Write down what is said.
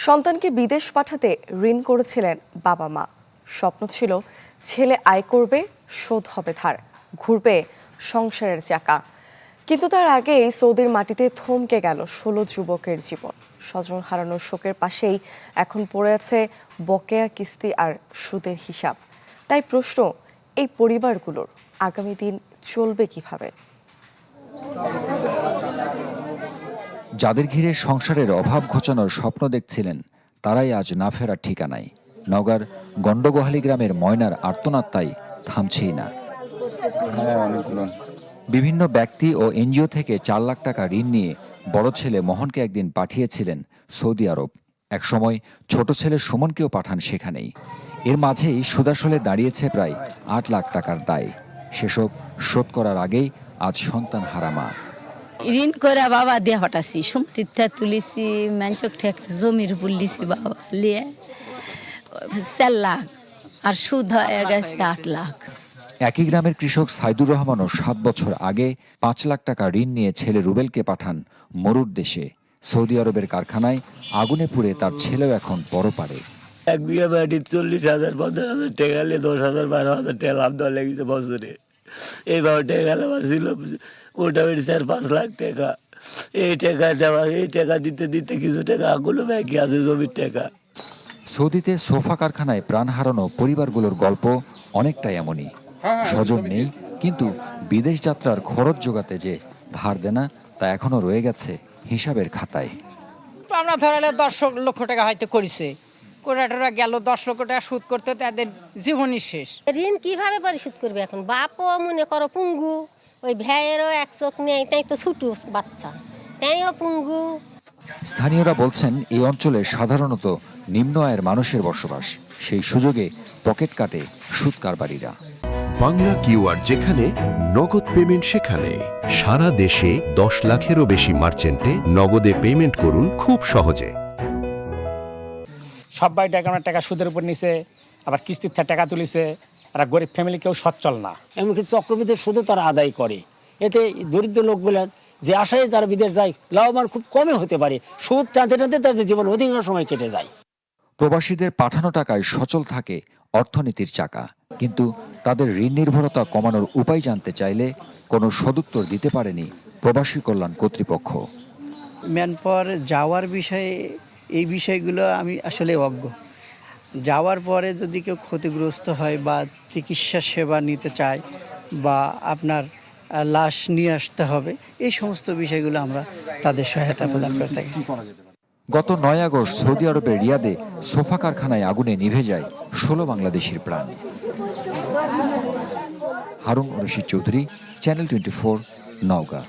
সন্তানকে বিদেশ পাঠাতে ঋণ করেছিলেন বাবা মা। স্বপ্ন ছিল ছেলে আয় করবে, শোধ হবে ধার, ঘুরবে সংসারের চাকা। কিন্তু তার আগেই সৌদির মাটিতে থমকে গেল 16 যুবকের জীবন। স্বজন হারানোর শোকের পাশেই এখন পড়ে আছে বকেয়া কিস্তি আর সুদের হিসাব। তাই প্রশ্ন, এই পরিবারগুলোর আগামী দিন চলবে কিভাবে? যাদের ঘিরে সংসারের অভাব ঘোচানোর স্বপ্ন দেখছিলেন তারাই আজ না ফেরার ঠিকানায়। নওগাঁর গন্ডগোহালী গ্রামের ময়নার আর্তনাদ তাই থামছেই না। বিভিন্ন ব্যক্তি ও এনজিও থেকে 4 লাখ টাকা ঋণ নিয়ে বড় ছেলে মোহনকে একদিন পাঠিয়েছিলেন সৌদি আরব। একসময় ছোট ছেলে সুমনকেও পাঠান সেখানেই। এর মাঝেই সুদাসলে দাঁড়িয়েছে প্রায় 8 লাখ টাকার দায়। সেসব শোধ করার আগেই আজ সন্তান হারা মা। ঋণ করে বাবা দিয়ে হটাছি, সম্পত্তিটা তুলিছি, ম্যানচক ঠেকা জমির উপর লিছি বাবা লিয়ে 4 লাখ, আর সুদ হয়ে গেছে 8 লাখ। একই গ্রামের কৃষক সাইদুর রহমানও 7 বছর আগে 5 লাখ টাকা ঋণ নিয়ে ছেলে রুবেলকে পাঠান মরুর দেশে। সৌদি আরবের কারখানায় আগুনে পুড়ে তার ছেলেও এখন পরপারে। 1 বিঘা মাটি 40,000 50,000 টাকা নিয়ে 10,000 12,000 টাকা লাভ দেওয়া লেগেছে বছরে। এইভাবে টাকা নেওয়া ছিল মোটামুটি 4-5 লাখ টাকা। এই টাকা দেওয়া, এই টাকা দিতে দিতে কিছু টাকা আগুলো বাকি আছে জমির টাকা। সৌদিতে সোফা কারখানায় প্রাণ হারানো পরিবারগুলোর গল্প অনেকটাই এমনই। স্বজন নেই, কিন্তু বিদেশ যাত্রার খরচ জোগাতে যে ধার দেনা তা এখনো রয়ে গেছে হিসাবের খাতায়। আমরা ধরালে 10 লক্ষ টাকা হয়তো করেছে, কোটাটা গেল 10 লক্ষ টাকা সুদ করতে তাদের জীবনই শেষ। ঋণ কিভাবে পরিশোধ করবে এখন? বাপও মনে করো পুঙ্গু, ওই ভাইয়েরও 1 চোখ নেই, তাই তো ছোট বাচ্চা, তাইও পুঙ্গু। স্থানীয়রা বলছেন এই অঞ্চলে সাধারণত নিম্ন আয়ের মানুষের বসবাস। সেই সুযোগে পকেট কাটে সুদ কারবারিরা। বাংলা কিউআর যেখানে নগদ পেমেন্ট সেখানে। সারা দেশে 10 লাখেরও বেশি মার্চেন্টে নগদে পেমেন্ট করুন খুব সহজে। সবাই টাকা সুদের উপর নিছে, আবার কিস্তির টাকা তুলিছে। আর গরিব ফ্যামিলি কেউ সচ্ছল না। এমনকি চক্রবৃদ্ধি সুদও তারা আদায় করে। এতে দরিদ্র লোকগুলো যে আশায় তারা বিদেশ যায়, লাভবান খুব কমই হতে পারে। সুদ টানতে টানতে তাদের জীবন অধিকাংশ সময় কেটে যায়। প্রবাসীদের পাঠানো টাকায় সচল থাকে অর্থনীতির চাকা, কিন্তু তাদের ঋণ নির্ভরতা কমানোর উপায় জানতে চাইলে কোনো সদুত্তর দিতে পারেনি প্রবাসী কল্যাণ কর্তৃপক্ষ। ম্যানপাওয়ার যাওয়ার বিষয়ে এই বিষয়গুলো আমি আসলে অজ্ঞ। যাওয়ার পরে যদি কেউ ক্ষতিগ্রস্ত হয় বা চিকিৎসা সেবা নিতে চায় বা আপনার লাশ নিয়ে আসতে হবে, এই সমস্ত বিষয়গুলো আমরা তাদের সহায়তা প্রদান করে থাকি। গত 9 আগস্ট সৌদি আরবের রিয়াদে সোফা কারখানায় আগুনে নিভে যায় 16 বাংলাদেশির প্রাণ। হারুন রশিদ চৌধুরী, চ্যানেল 24, নওগাঁ।